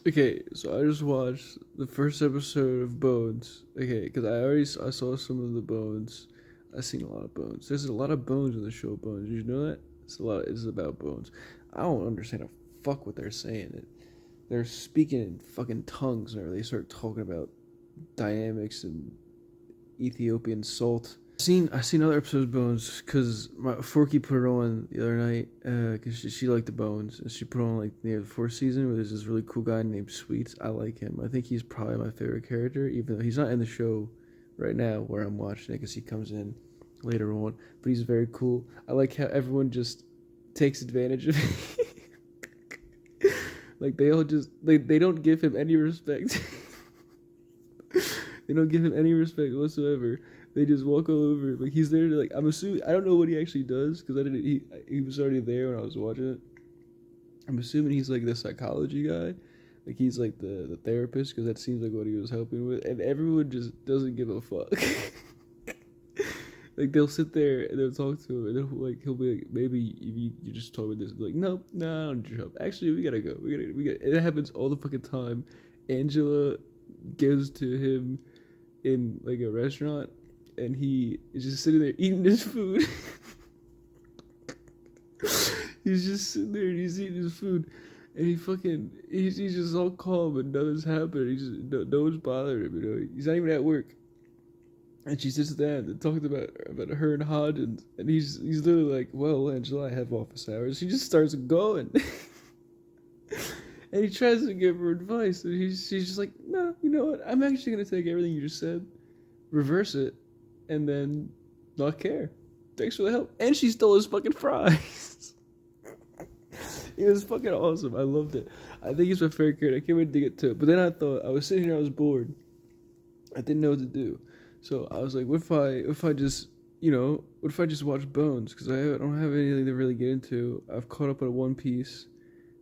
Okay, so I just watched the first episode of Bones. Okay, because I saw some of the Bones. I've seen a lot of Bones. There's a lot of Bones in the show Bones. Did you know that? It's a lot. It's about Bones. I don't understand a fuck what they're saying. They're speaking in fucking tongues whenever they start talking about dynamics and Ethiopian salt. I seen other episodes of Bones because my Forky put it on the other night because she liked the Bones and she put on like near the fourth season where there's this really cool guy named Sweets. I like him. I think he's probably my favorite character, even though he's not in the show right now where I'm watching it because he comes in later on. But he's very cool. I like how everyone just takes advantage of him. Like they all just they don't give him any respect. They don't give him any respect whatsoever. They just walk all over him. Like he's there to like. I'm assuming I don't know what he actually does because I didn't. He was already there when I was watching it. I'm assuming he's like the psychology guy, like he's like the therapist because that seems like what he was helping with. And everyone just doesn't give a fuck. Like they'll sit there and they'll talk to him and he'll be like, maybe if you just told me this, like nope, no, I don't need your help. Actually, we gotta go. We got. It happens all the fucking time. Angela gives to him in like a restaurant and he is just sitting there eating his food. He's just sitting there and he's eating his food and he's just all calm and nothing's happening. He's just no one's bothering him, you know. He's not even at work. And she sits down and talks about her and Hodgins and he's literally like, well, Angela, I have office hours. She just starts going. And he tries to give her advice, and she's just like, no, you know what? I'm actually going to take everything you just said, reverse it, and then not care. Thanks for the help. And she stole his fucking fries. It was fucking awesome. I loved it. I think he's my favorite character. I can't wait to get to it. But then I thought, I was sitting here, I was bored. I didn't know what to do. So I was like, what if I just, what if I just watch Bones? Because I don't have anything to really get into. I've caught up on One Piece.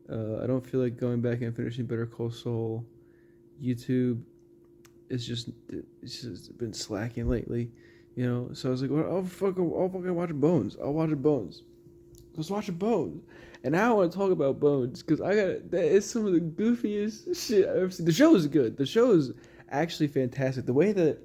I don't feel like going back and finishing Better Call Saul. YouTube it's just been slacking lately, you know. So I was like, well, I'll fucking watch Bones. I'll watch Bones. Let's watch Bones. And now I want to talk about Bones because that is some of the goofiest shit I've ever seen. The show is good. The show is actually fantastic. The way that,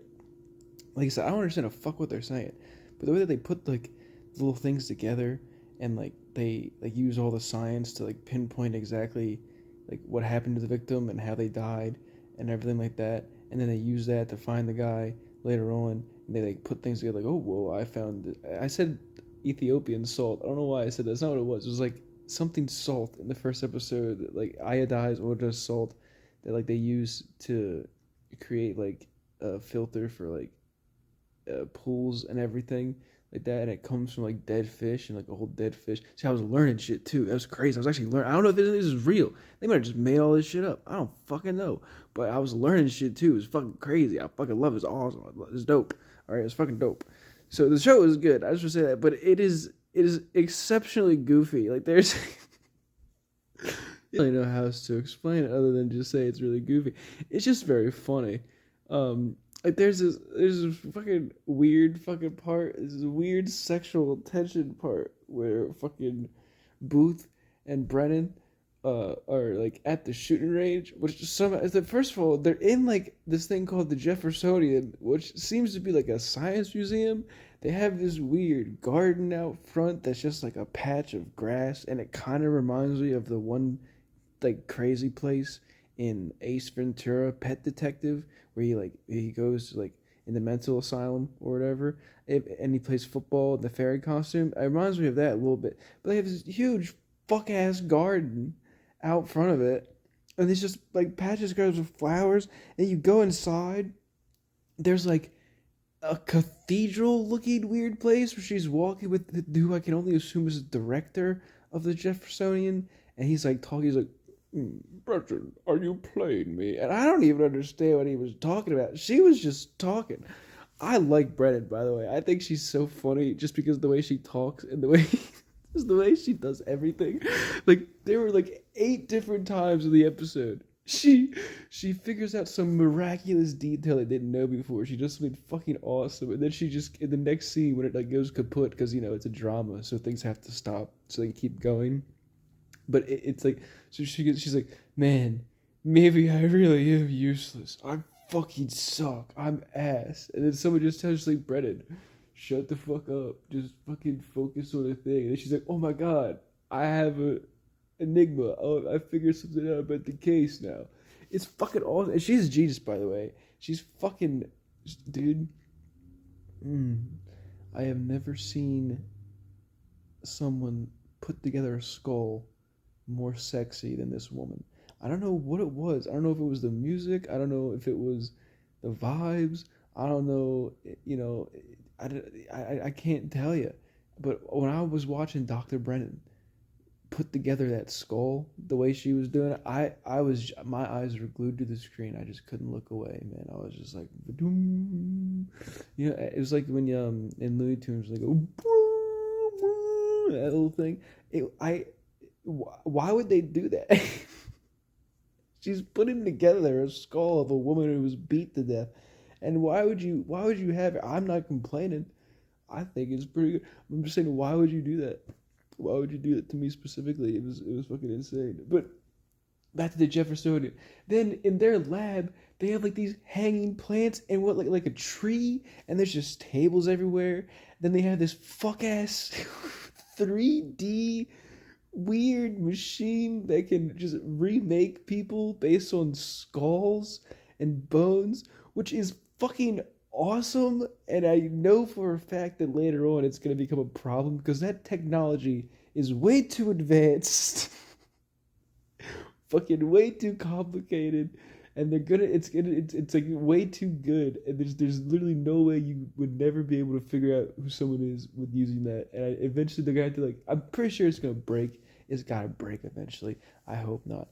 like I said, I don't understand a fuck what they're saying, but the way that they put like little things together and like they like use all the science to like pinpoint exactly like what happened to the victim and how they died and everything like that, and then they use that to find the guy later on, and they like put things together like, oh whoa, I said Ethiopian salt. I don't know why I said that. That's not what it was. It was like something salt in the first episode, like iodized or just salt that like they use to create like a filter for like pools and everything like that, and it comes from like dead fish and like old dead fish. See, I was learning shit too. That was crazy. I was actually learning. I don't know if this is real. They might have just made all this shit up. I don't fucking know. But I was learning shit too. It was fucking crazy. I fucking love it. It's awesome. It's dope. All right, it's fucking dope. So the show is good. I just want to say that, but it is exceptionally goofy. Like there's, I don't really know how else to explain it other than just say it's really goofy. It's just very funny. Like there's this fucking weird fucking part. This weird sexual tension part where fucking Booth and Brennan are like at the shooting range, which somehow first of all they're in like this thing called the Jeffersonian, which seems to be like a science museum. They have this weird garden out front that's just like a patch of grass, and it kind of reminds me of the one like crazy place in Ace Ventura Pet Detective where he goes to like in the mental asylum or whatever, and he plays football in the fairy costume. It reminds me of that a little bit. But they have this huge fuck ass garden out front of it, and there's just like patches of grass with flowers. And you go inside, there's like a cathedral looking weird place where she's walking with who I can only assume is the director of the Jeffersonian, and he's like talking. He's like, Brethren, are you playing me? And I don't even understand what he was talking about. She was just talking. I like Brennan, by the way. I think she's so funny just because of the way she talks and the way just the way she does everything. Like there were like 8 different times in the episode. She figures out some miraculous detail I didn't know before. She does something fucking awesome, and then she just in the next scene when it like goes kaput because it's a drama, so things have to stop so they can keep going. But it's like, so she's like, man, maybe I really am useless. I fucking suck. I'm ass. And then someone just tells like Brennan, shut the fuck up. Just fucking focus on a thing. And she's like, oh my god, I have a enigma. Oh, I figured something out about the case now. It's fucking awesome. And she's a genius, by the way. She's fucking, dude. I have never seen someone put together a skull more sexy than this woman. I don't know what it was. I don't know if it was the music. I don't know if it was the vibes. I don't know. I can't tell you. But when I was watching Dr. Brennan put together that skull the way she was doing it, I was my eyes were glued to the screen. I just couldn't look away, man. I was just like, it was like when in Looney Tunes like that little thing. Why would they do that? She's putting together a skull of a woman who was beat to death, and why would you have it? I'm not complaining. I think it's pretty good. I'm just saying, why would you do that? Why would you do that to me specifically? It was fucking insane. But back to the Jeffersonian. Then in their lab, they have like these hanging plants and what like a tree, and there's just tables everywhere. Then they have this fuck ass 3D weird machine that can just remake people based on skulls and bones, which is fucking awesome. And I know for a fact that later on it's going to become a problem because that technology is way too advanced, fucking way too complicated, and it's like way too good, and there's literally no way you would never be able to figure out who someone is with using that. And eventually they're gonna have to like, I'm pretty sure it's gonna break. It's gotta break eventually. I hope not.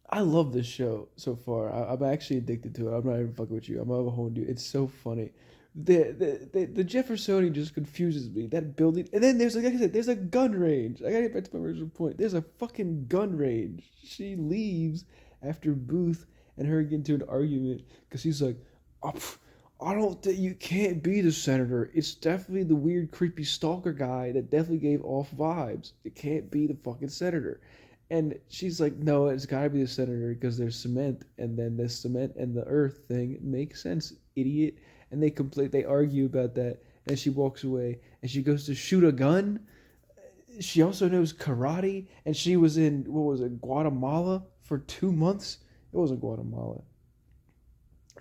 I love this show so far. I'm actually addicted to it. I'm not even fucking with you. I'm a whole dude. It's so funny. The Jeffersonian just confuses me. That building, and then there's like I said, there's a gun range. I gotta get back to my original point. There's a fucking gun range. She leaves after Booth and her get into an argument because he's like, oh, I don't think you can't be the senator. It's definitely the weird, creepy stalker guy that definitely gave off vibes. It can't be the fucking senator. And she's like, no, it's got to be the senator because there's cement, and then the cement and the earth thing makes sense, idiot. And they argue about that, and she walks away, and she goes to shoot a gun. She also knows karate, and she was in, what was it, Guatemala for 2 months? It wasn't Guatemala.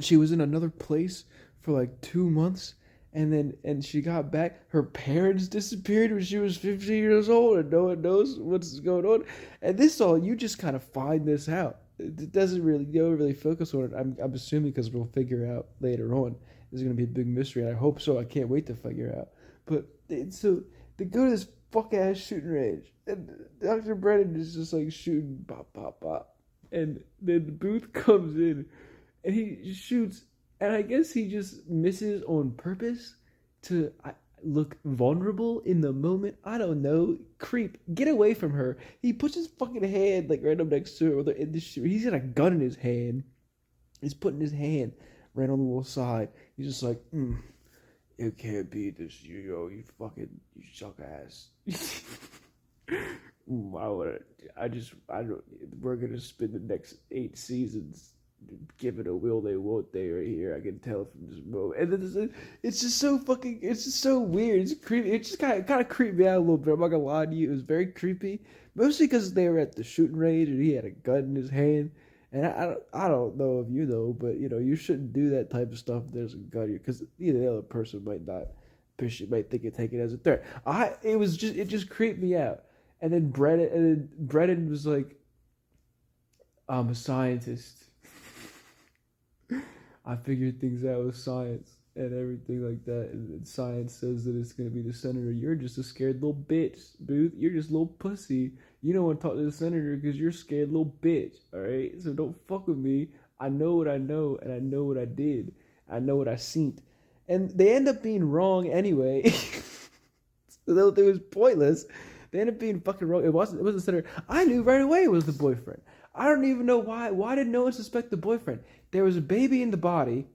She was in another place for like 2 months, and she got back. Her parents disappeared when she was 15 years old, and no one knows what's going on. And this all, you just kind of find this out. It doesn't really, you don't really focus on it. I'm assuming because we'll figure out later on. There's going to be a big mystery, and I hope so. I can't wait to figure out. But so they go to this fuck ass shooting range, and Dr. Brennan is just like shooting pop, pop, pop. And then Booth comes in, and he shoots, and I guess he just misses on purpose to look vulnerable in the moment. I don't know. Creep, get away from her. He puts his fucking hand like right up next to her. He's got a gun in his hand. He's putting his hand right on the little side. He's just like, it can't be this, you suck ass. We're gonna spend the next 8 seasons giving a will they won't they right here. I can tell from this moment. And then it's just so fucking, it's just so weird. It's creepy. It just kind of creeped me out a little bit. I'm not gonna lie to you. It was very creepy. Mostly because they were at the shooting range and he had a gun in his hand. And I don't know if you know, but you shouldn't do that type of stuff if there's a gun here, because either the other person might not appreciate, might think you take it as a threat. It just creeped me out. And then Brennan was like, I'm a scientist. I figured things out with science and everything like that. And science says that it's going to be the senator. You're just a scared little bitch, Booth. You're just a little pussy. You don't want to talk to the senator because you're a scared little bitch, all right? So don't fuck with me. I know what I know, and I know what I did. I know what I seen. And they end up being wrong anyway. So it was pointless. They ended up being fucking wrong. It wasn't the senator. I knew right away it was the boyfriend. I don't even know why. Why did no one suspect the boyfriend? There was a baby in the body.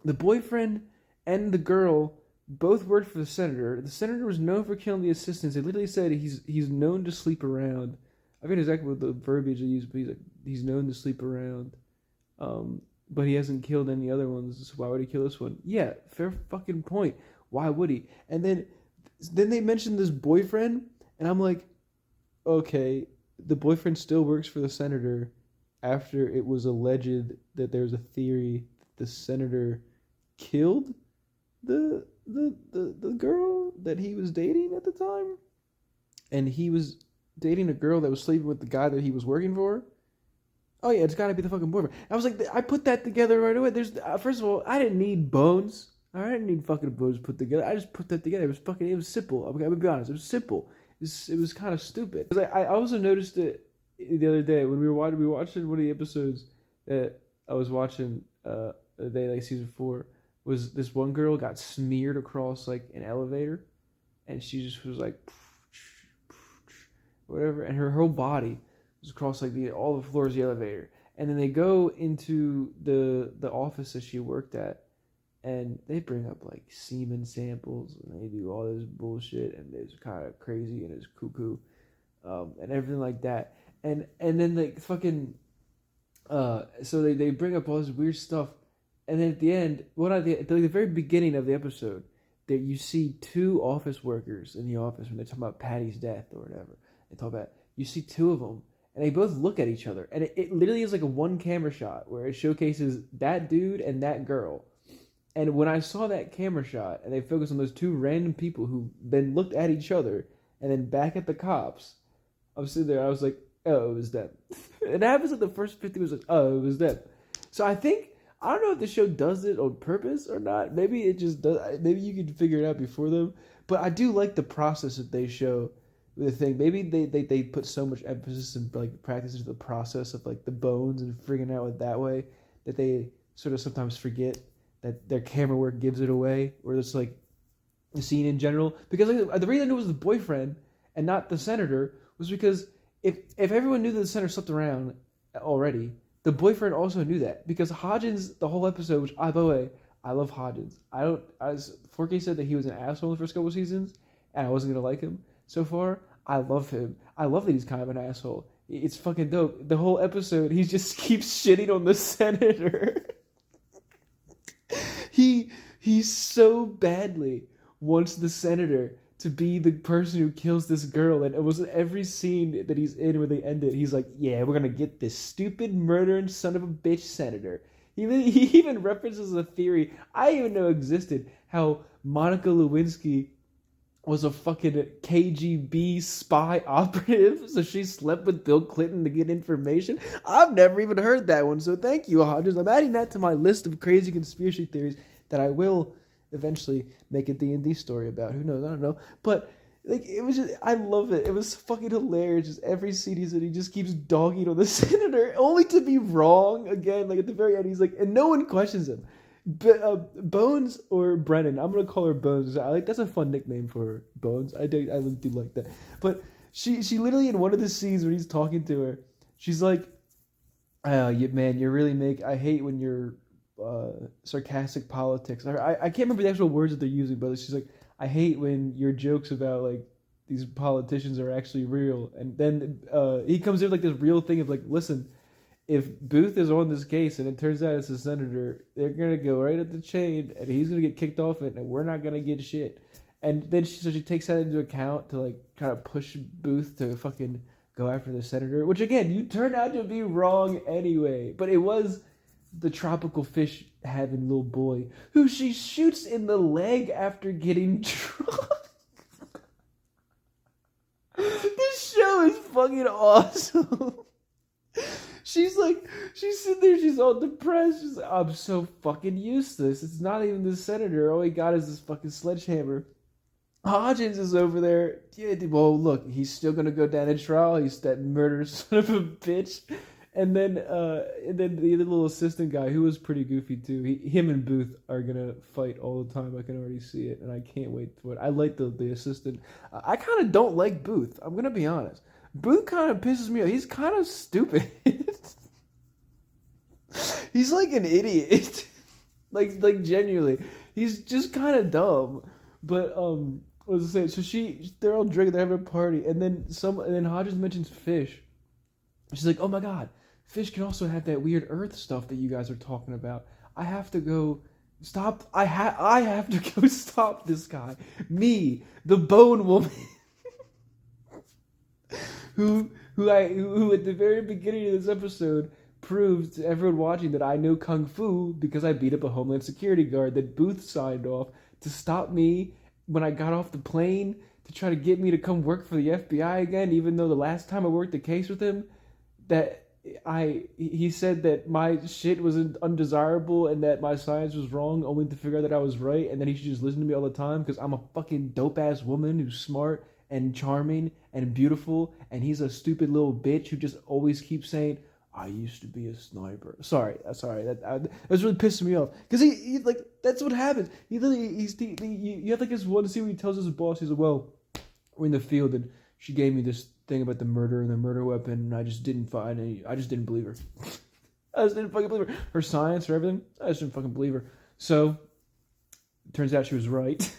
The boyfriend and the girl both worked for the senator. The senator was known for killing the assistants. They literally said he's known to sleep around I forget exactly what the verbiage they use, but he's known to sleep around. But he hasn't killed any other ones, so why would he kill this one? Yeah, fair fucking point. Why would he? And then they mentioned this boyfriend, and I'm like, okay, the boyfriend still works for the senator after it was alleged that there was a theory that the senator killed the girl that he was dating at the time, and he was dating a girl that was sleeping with the guy that he was working for. Oh yeah, it's got to be the fucking boyfriend. I was like, I put that together right away. There's first of all, I didn't need bones. I didn't need fucking bones put together. I just put that together. It was simple. I'm gonna be honest. It was simple. It was kind of stupid. I also noticed it the other day when we were watching one of the episodes that I was watching the day, like season 4, was this one girl got smeared across like an elevator, and she just was like whatever, and her whole body was across like all the floors of the elevator. And then they go into the office that she worked at, and they bring up like semen samples, and they do all this bullshit, and it's kind of crazy and it's cuckoo, and everything like that. And then like fucking, so they bring up all this weird stuff, and then at the end, at the very beginning of the episode, that you see 2 office workers in the office when they talk about Patty's death or whatever. They talk about, you see 2 of them, and they both look at each other, and it literally is like a one camera shot where it showcases that dude and that girl. And when I saw that camera shot, and they focused on those 2 random people who then looked at each other, and then back at the cops, I was sitting there, I was like, oh, it was them. It happens like the first 50 was like, oh, it was them. So I don't know if the show does it on purpose or not. Maybe it just does. Maybe you can figure it out before them. But I do like the process that they show the thing. Maybe they put so much emphasis and like practice into the process of like the bones and figuring out it that way that they sort of sometimes forget that their camera work gives it away, or it's like the scene in general. Because like, the reason it was the boyfriend and not the senator was because if everyone knew that the senator slept around already, the boyfriend also knew that. Because Hodgins, the whole episode, which by the way, I love Hodgins. 4K said that he was an asshole in the first couple seasons, and I wasn't gonna like him. So far, I love him. I love that he's kind of an asshole. It's fucking dope. The whole episode, he just keeps shitting on the senator. He so badly wants the senator to be the person who kills this girl, and it was every scene that he's in where they end it, he's like, yeah, we're gonna get this stupid murdering son of a bitch senator. He even references a theory I didn't even know existed, how Monica Lewinsky was a fucking KGB spy operative, so she slept with Bill Clinton to get information. I've never even heard that one, so thank you, Hodges. I'm adding that to my list of crazy conspiracy theories that I will eventually make a D&D story about. Who knows? I don't know. But like, it was just, I love it. It was fucking hilarious. Just every scene he's in, he just keeps dogging on the senator, only to be wrong again. Like at the very end, he's like, and no one questions him. Bones or Brennan, I'm gonna call her Bones. That's a fun nickname for her, Bones. I do like that. But she literally, in one of the scenes when he's talking to her, she's like, man, you're really I hate when you're sarcastic politics. I can't remember the actual words that they're using, but she's like, I hate when your jokes about like these politicians are actually real. And then he comes in with like this real thing of like, listen, if Booth is on this case and it turns out it's a senator, they're going to go right up the chain and he's going to get kicked off it and we're not going to get shit. And then she takes that into account to like kind of push Booth to fucking go after the senator, which again, you turned out to be wrong anyway. But it was the tropical fish having little boy who she shoots in the leg after getting drunk. This show is fucking awesome. She's sitting there, she's all depressed. She's like, I'm so fucking useless. It's not even the senator. All he got is this fucking sledgehammer. Hodgins is over there. Yeah, well, look, he's still gonna go down to trial. He's that murderous son of a bitch. And then the other little assistant guy, who was pretty goofy too. Him and Booth are gonna fight all the time. I can already see it, and I can't wait for it. I like the assistant. I kind of don't like Booth. I'm gonna be honest. Booth kind of pisses me off. He's kind of stupid. He's like an idiot. like genuinely. He's just kind of dumb. But what was I saying? So they're all drinking, they're having a party, and then Hodges mentions fish. She's like, oh my god, fish can also have that weird earth stuff that you guys are talking about. I have to go stop. I have to go stop this guy. Me, the bone woman, who at the very beginning of this episode proved to everyone watching that I know kung fu because I beat up a Homeland Security guard that Booth signed off to stop me when I got off the plane to try to get me to come work for the FBI again, even though the last time I worked the case with him, that he said that my shit was undesirable and that my science was wrong, only to figure out that I was right, and then he should just listen to me all the time because I'm a fucking dope ass woman who's smart and charming and beautiful, and he's a stupid little bitch who just always keeps saying, I used to be a sniper. Sorry, that was really pissing me off because he like that's what happens. He literally you have like this one scene where he tells his boss, he's like, well, we're in the field and she gave me this thing about the murder and the murder weapon, and I just didn't find any. I just didn't believe her. I just didn't fucking believe her. Her science or everything, I just didn't fucking believe her. So, it turns out she was right.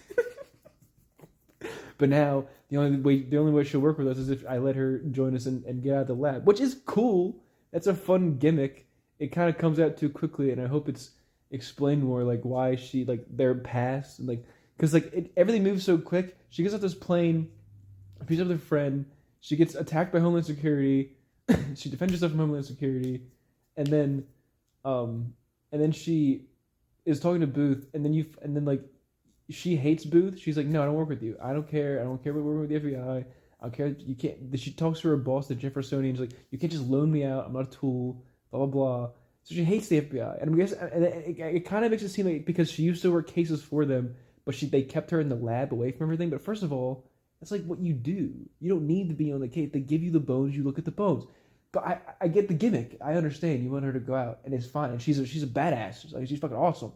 But now, the only way she'll work with us is if I let her join us and get out of the lab, which is cool. That's a fun gimmick. It kind of comes out too quickly, and I hope it's explained more, like why she, like their past, and like, because like everything moves so quick. She gets off this plane, meets up with her friend. She gets attacked by Homeland Security. She defends herself from Homeland Security, and then she is talking to Booth, and then like she hates Booth. She's like, no, I don't work with you. I don't care. I don't care about working with the FBI. I don't care. You can't. She talks to her boss, the Jeffersonian. She's like, you can't just loan me out. I'm not a tool. Blah blah blah. So she hates the FBI, and I guess it kind of makes it seem like because she used to work cases for them, but they kept her in the lab away from everything. But first of all, that's like what you do. You don't need to be on the case. They give you the bones. You look at the bones. But I get the gimmick. I understand. You want her to go out, and it's fine. And she's a badass. Like, she's fucking awesome.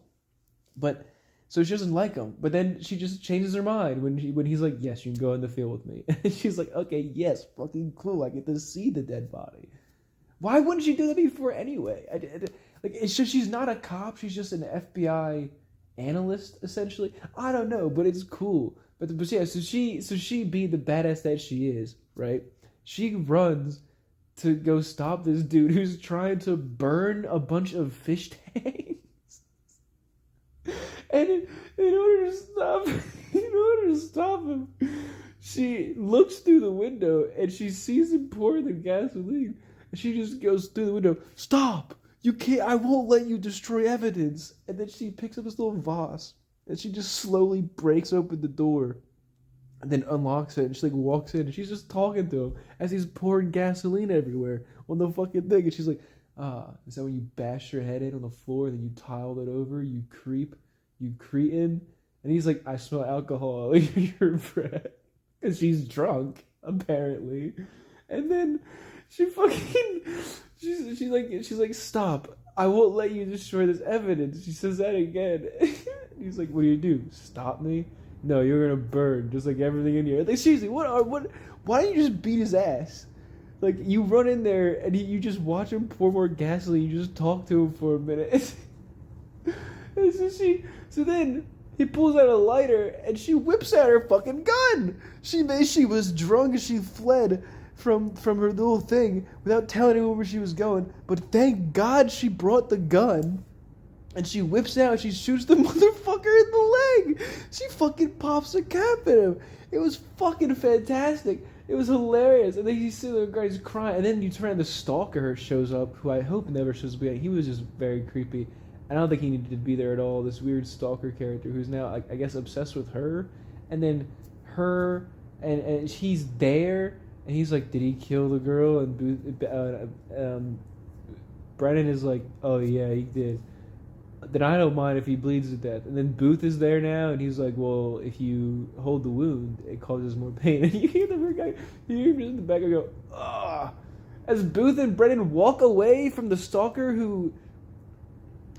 But so she doesn't like him. But then she just changes her mind when he's like, yes, you can go in the field with me. And she's like, okay, yes, fucking cool. I get to see the dead body. Why wouldn't she do that before anyway? Like, it's just she's not a cop. She's just an FBI analyst essentially. I don't know, but it's cool. But yeah, so she being the badass that she is, right? She runs to go stop this dude who's trying to burn a bunch of fish tanks. And in order to stop him, she looks through the window and she sees him pour the gasoline. And she just goes through the window, stop! You can't, I won't let you destroy evidence. And then she picks up this little vase and she just slowly breaks open the door and then unlocks it, and she like walks in and she's just talking to him as he's pouring gasoline everywhere on the fucking thing. And she's like, is that when you bash your head in on the floor and then you tiled it over, you cretin? And he's like, I smell alcohol in your breath. Because she's drunk, apparently. And then she's like, stop. I won't let you destroy this evidence. She says that again. He's like, what do you do? Stop me? No, you're gonna burn just like everything in here. Like, seriously, why don't you just beat his ass? Like, you run in there and you just watch him pour more gasoline. You just talk to him for a minute. And so then he pulls out a lighter and she whips out her fucking gun. She was drunk and she fled from her little thing without telling anyone where she was going. But thank God she brought the gun. And she whips out and she shoots the motherfucker in the leg. She fucking pops a cap at him. It was fucking fantastic. It was hilarious. And then he's sitting there and he's crying. And then you turn around, the stalker shows up, who I hope never shows up again. He was just very creepy. I don't think he needed to be there at all. This weird stalker character who's now, I guess, obsessed with her. And then her, and he's there. And he's like, did he kill the girl? And Brennan is like, oh yeah, he did. Then I don't mind if he bleeds to death. And then Booth is there now, and he's like, well, if you hold the wound, it causes more pain. And you hear the guy, you hear him in the back and go, ah. As Booth and Brennan walk away from the stalker who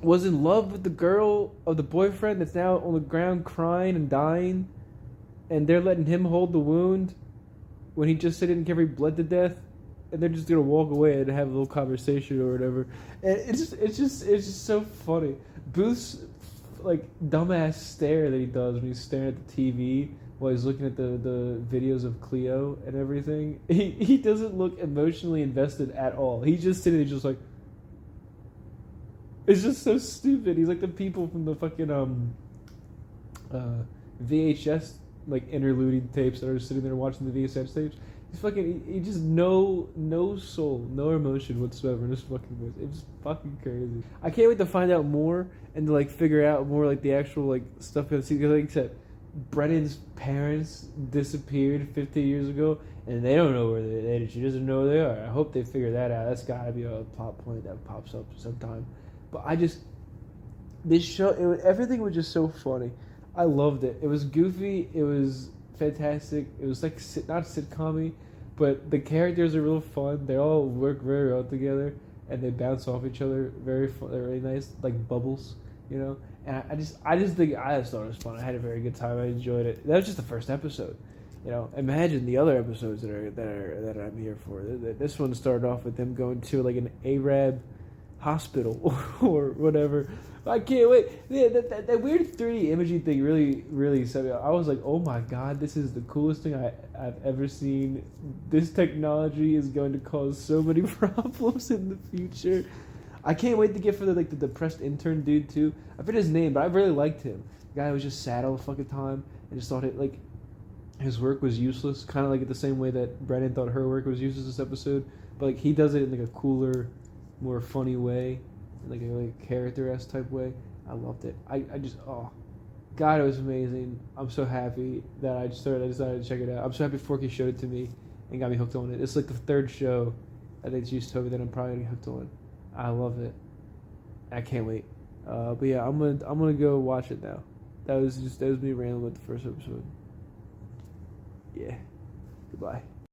was in love with the girl of the boyfriend that's now on the ground crying and dying, and they're letting him hold the wound when he just said he didn't care if he bled to death. And they're just gonna walk away and have a little conversation or whatever. And it's just so funny. Booth's like dumbass stare that he does when he's staring at the TV while he's looking at the videos of Cleo and everything. He doesn't look emotionally invested at all. He's just sitting there, just like, it's just so stupid. He's like the people from the fucking VHS like interluding tapes that are sitting there watching the VHS tapes. He's fucking. He just no soul, no emotion whatsoever in his fucking voice. It's fucking crazy. I can't wait to find out more and to like figure out more like the actual like stuff because like I said, Brennan's parents disappeared 50 years ago and they don't know where they. She doesn't know where they are. I hope they figure that out. That's gotta be a plot point that pops up sometime. But this show, everything was just so funny. I loved it. It was goofy. It was fantastic. It was like not sitcom-y, but the characters are real fun. They all work very well together, and they bounce off each other very fun. They're really nice, like bubbles, you know. And I just thought it was fun. I had a very good time. I enjoyed it. That was just the first episode, you know. Imagine the other episodes that I'm here for. This one started off with them going to like an Arab hospital or whatever. I can't wait. Yeah, that weird 3D imaging thing really set me up. I was like, oh my god, this is the coolest thing I've ever seen. This technology is going to cause so many problems in the future. I can't wait to get for the depressed intern dude too. I forget his name, but I really liked him. The guy was just sad all the fucking time and just thought it like his work was useless, kind of like the same way that Brennan thought her work was useless this episode. But like he does it in like a cooler, more funny way, like a character-esque type way. I loved it. I just, oh, God, it was amazing. I'm so happy that I decided to check it out. I'm so happy Forky showed it to me and got me hooked on it. It's like the third show that they just told me that I'm probably gonna get hooked on. I love it. I can't wait. But yeah, I'm gonna go watch it now. That was me rambling with the first episode. Yeah. Goodbye.